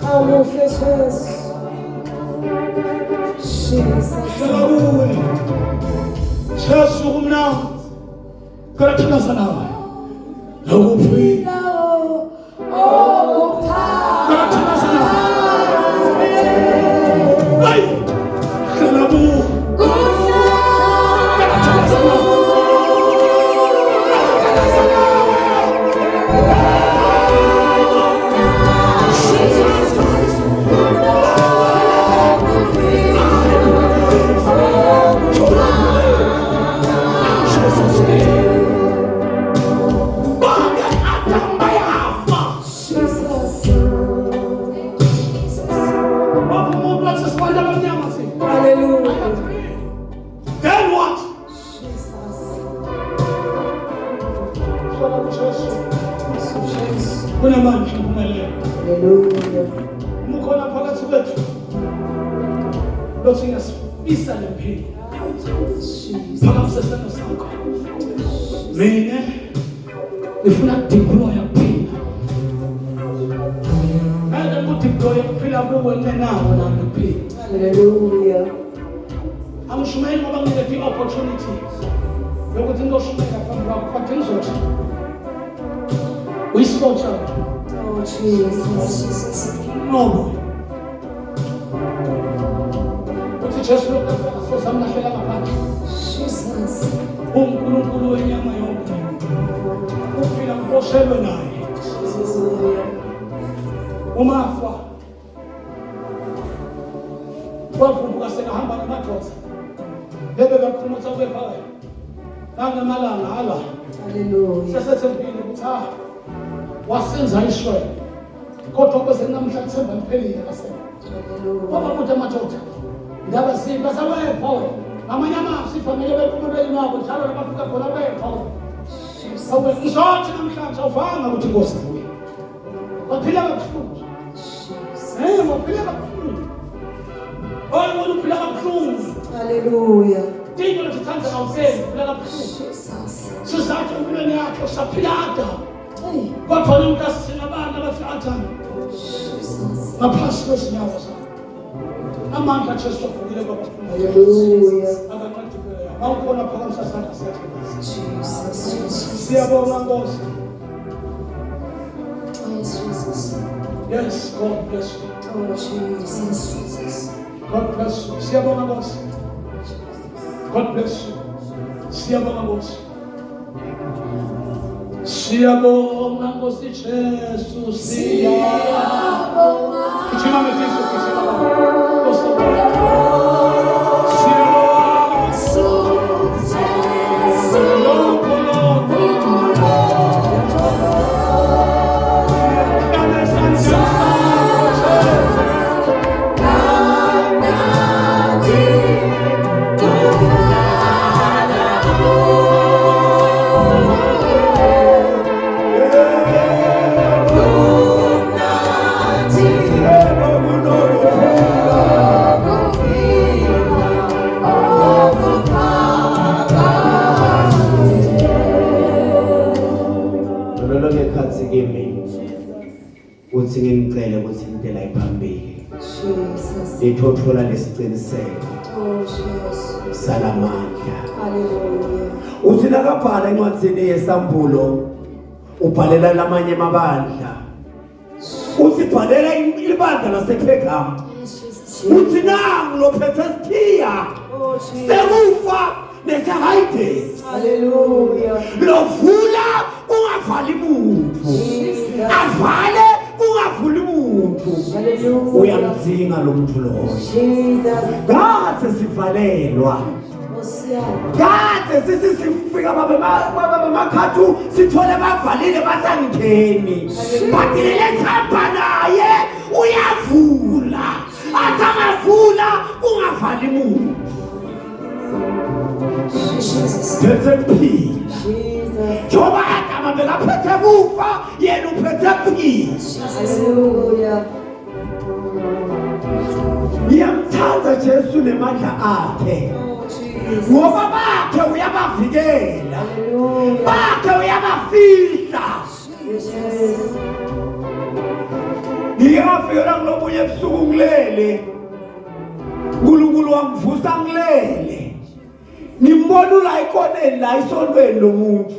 Hallelujah. Jesus. Hallelujah. Jesu kumnandi karathanasa nawe lokuphila karathanasa nawe hayi halabu karathanasa nawe karathanasa nawe Jesus Christ Jesus name bonke Adam bayafa Jesus. baba umuntu wasesibanda abamnyama si Hallelujah. then what Jesus. sola Jesu Jesus. kunamandla impumelelo Hallelujah. mukhona phakathi kwethu lothi ngasifisa lempilo Jesus. phakathi sesandla sakho mina ngifuna ukudeploya kuphila ake kudeploya kuphila kuwe ngenawo nami kuphila Hallelujah. angishumayeli ngoba ngilethe i-opportunity yokuthi ngiyoshumayela phambi kwakho but ngizothi uyisipotha Oh, Jesus. ngoba uthi Jesu sozamlahlela ngaphandle Jesus. uNkulunkulu wenyama yonke uphila ngiboshelwe naye Hallelujah. umafa wavumbuka sekahamba namadoda bebe kakhuluma ukuthi awubephakayo nangamalanga hala Hallelujah. sesethembile ukuthi wasenza ishwele kodwa kwese namhla kuthemba liphelile kasebenza Hallelujah. ngoba kuthi amadoda ndaba zimbi basawepha wena amanye amazi ifanele bephumulweni wabo njalo labafika khona bepha wena awe ngizothi namhlanje awuvanga ukuthi inkosi kuye waphila kabuhlungu waphila kabuhlungu oyi wena uphila kabuhlungu Hallelujah. dingo lethithanza awuseni uphila kabuhlungu Jesus. sizathu empilweni yakhe usaphilada Hey. kodwa umuntu asithina abantu abathi athanda Jesus. ngaphasi kwezinyawo zakhe amandla Jesu avukile kwabafundi Hallelujah. akaqedile awukhona phakamisa sandla siyathembisa Jesus. siyabonga Nkosi Yes, Jesus. yes God bless you Oh, Jesus. God bless you siyabonga Nkosi God bless you siyabonga Nkosi siyabonga Nkosi Jesu siyabonga kichima metiso kichima Nkosi siyabonga uthi ngimcele ukuthi indlela iphambili Jesus. ithothola lesiqiniseko Oh, Jesus. salamandla. Hallelujah. Uthi nakabhala encwadini yesambulo ubhalela lamanye amabandla. Uthi bhalela ibandla lasePergam. Uthi nangu lophethe sithiya Oh, Jesus. sekufa nesahayidesi. Hallelujah. Lovula ungavali muntu. Jesus. Avale ungavuli muntu. Hallelujah. Uyamdzinga lo muntu loyo. Jesus. Kade sivalelwa. Osiana. Kade sifika baba makhathu sithole bavalile basangeni. Bathi lesihamba naye uyavula. Atangavula ungavali muntu. Jesus. Phethe phila. Jesus. Joba Adama bekaphethe kufa yena uphethe phila. Hallelujah. Ngiyamthanda Jesu nemandla akhe. Oh, Jesus. Ngoba bakhe uyabavikela. Hallelujah. Bakhe uyabafihla. Jesus. Ngiyafika ngilobunye ebusuku ngilele. uNkulunkulu wangivusa ngilele. Ngimbona la ikoneni la isontweni lomuntu.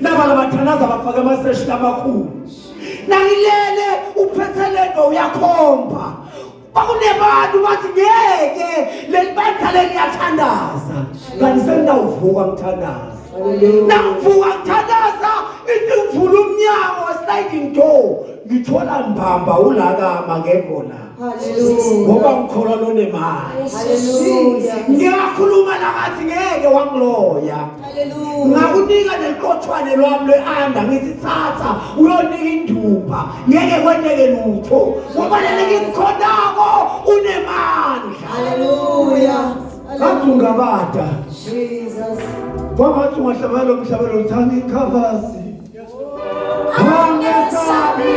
Nabala bathanaza bafaka amaseshini amakhulu. Nangilele uphethe lento uyakhomba. Bakunebantu bathi ngeke lelibandla leliyathandaza. Kanti sengidawuvuka ngithandaza. Hallelujah. Nangivuka ngithandaza ithi ngivula umnyango sliding door. Ngithola mbamba ulakama ngekho la. Hallelujah. Ngoba ngikholwa nonemali. Hallelujah. Ngiyakhuluma la ngathi ngeke wangiloya. Hallelujah. Ngakunika neliqothwane lwami lweanda ngithi thatha uyonika indumba ngeke kwenteke lutho ngoba leli ngikhodako unemandla. Hallelujah. Ngathi ungabada Jesus. wangathi ungahlabela umhlabelo uthanga ikhavasi angesabi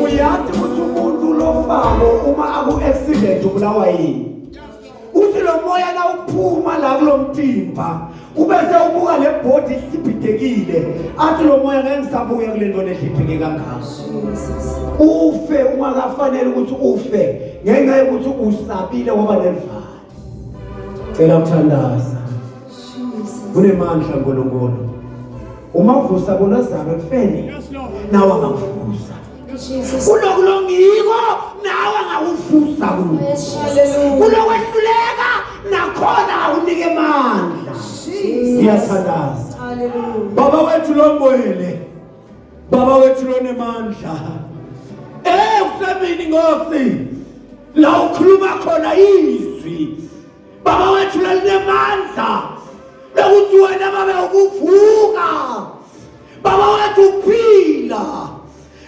uyathi ukuthi umuntu lofako uma aku-accident ubulawa yini uthi lo moya na uphuma la kulomtimba ubese ubuka le body ibhidekile athi lo moya ngeke ngisabuya kule nto lehliphe kangaka Jesus. ufe uma kafanele ukuthi ufe ngenxa yokuthi usabile waba nelivalo. Cela ukuthandaza Jesus. kunemandla nkulunkulu uma uvusa kuLazaro ekufeni nawe angakuvusa Jesus. kunokulongiko nawe angakuvusa kulo Hallelujah. kulokwehluleka nakhona awunike amandla. Jesus. Ngiyathandaza Hallelujah. baba wethu longwele baba wethu lonemandla usemini ngosi la ukhuluma khona izwi baba wethu linemandla lokuthi wena babe ukuvuka baba wethu uphila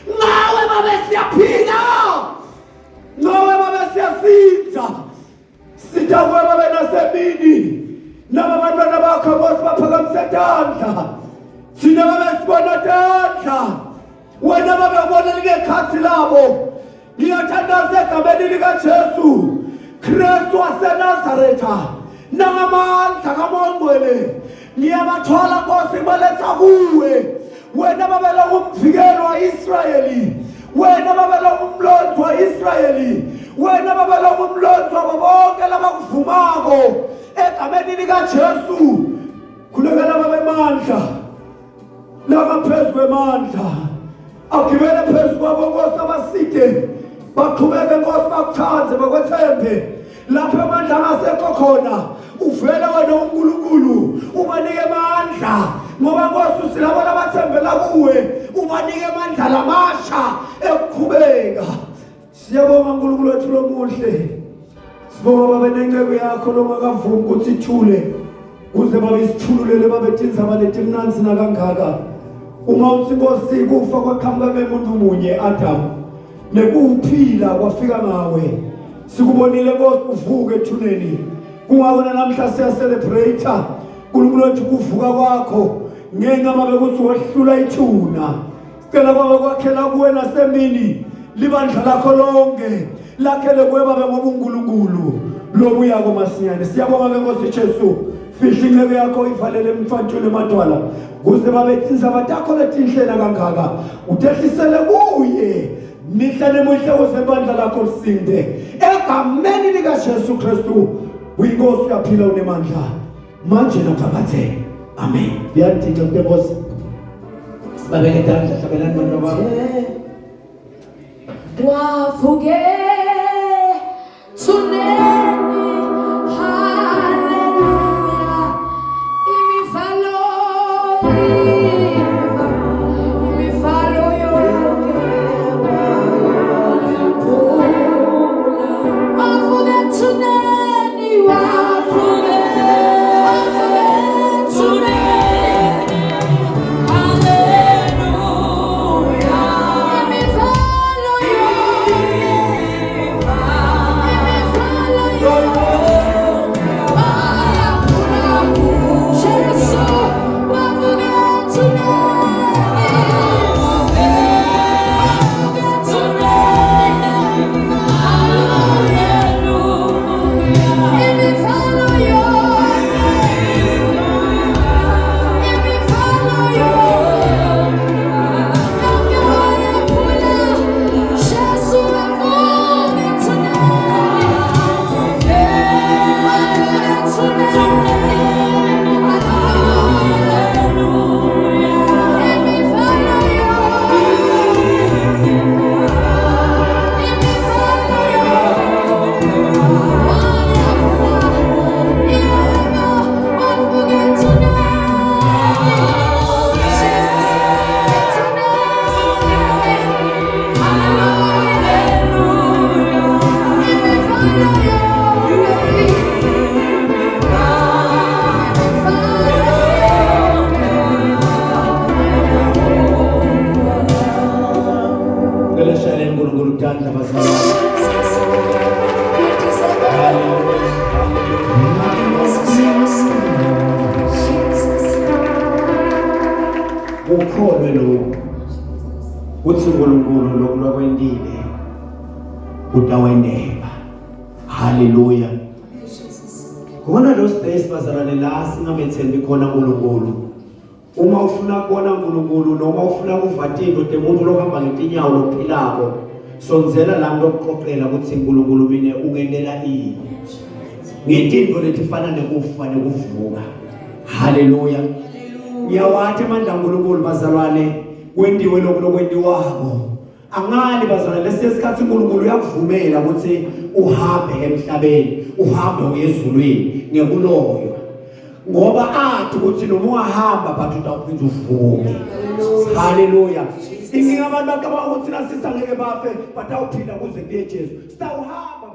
ngawe babe siyaphila ngawe babe siyasinza sithakuwe babe nasemini naba bantwana bakho bosi baphakamise tandla thina babe sibona tandla wena babe ubona likekhathi labo. Ngiyathandaza egameni likaJesu Kristu waseNazaretha nangamandla kaMongcwele ngiyabathwala Nkosi baletha kuwe wena babela umvikelo waIsrayeli wena babela umlondzi waIsrayeli wena babela umlondzi wabo bonke labakuvumako egameni likaJesu khulekela babemandla labaphezu kwemandla agibele phezu kwabo Nkosi abaside baqhubeke Nkosi bakuthanze bakwethembe lapho amandla angasekho khona uvele wena uNkulunkulu ubanike amandla ngoba Nkosi usilabo labathembela kuwe ubanike amandla lamasha ekuqhubeka. Siyabonga uNkulunkulu wethu lomuhle sibonga babe nencebo yakho longakavumi ukuthi ithule kuze babe isithululele babe tinzaba letimnanzi nakangaka. Uma uthi Nkosi kufa kwaqhamuka bemuntu munye Adam nekuphila kwafika ngawe sikubonile Nkosi uvuke ethuneni kungakona namhla siya celebrate uNkulunkulu wethu kuvuka kwakho ngenxa babe kuthi wahlula ithuna sicela kwabe kwakhela kuwe nasemini libandla lakho lonke lakhele kuwe babe ngoba uNkulunkulu lobuya komasinyane. Siyabonga ke Nkosi Jesu fihla inceku yakho ivalele emfantshweni emadwala kuze babethinza batakho letinhlela kangaka uthehlisele kuye mihla nemuhle uzebandla lakho lisinde egameni lika Jesu Kristu uyinkosi uyaphila unemandla manje naphakathe amen yandika nkosi sibabeke tandla hlabelani bantwana babo wavuke tuneni haleluya imivalo yonke wavuke tuneni wavuke tuneni haleluya imivalo ukholwe lokho uthi uNkulunkulu lokulwa kwendile utawendeka haleluya khona lo space bazalwane la singamethembi khona uNkulunkulu uma ufuna kubona uNkulunkulu noma ufuna kuvatini umuntu lohamba ngetinyawo lophilako sonzela la nto okuqoqela ukuthi uNkulunkulu mina ungendela ini ngetinto letifana nekufa nekuvuka haleluya yawathi amandla uNkulunkulu bazalwane kwendiwe lokwendiwako angani bazalwane lesikhathi uNkulunkulu uyakuvumela ukuthi uhambe emhlabeni uhambe uyezulwini ngekuloyo ngoba athi ukuthi noma ungahamba but utawuphinda uvuke haleluya inginga abantu bakaba ukuthi nasisa ngeke bafe batawuphila kuze kuye Jesu sitawuhamba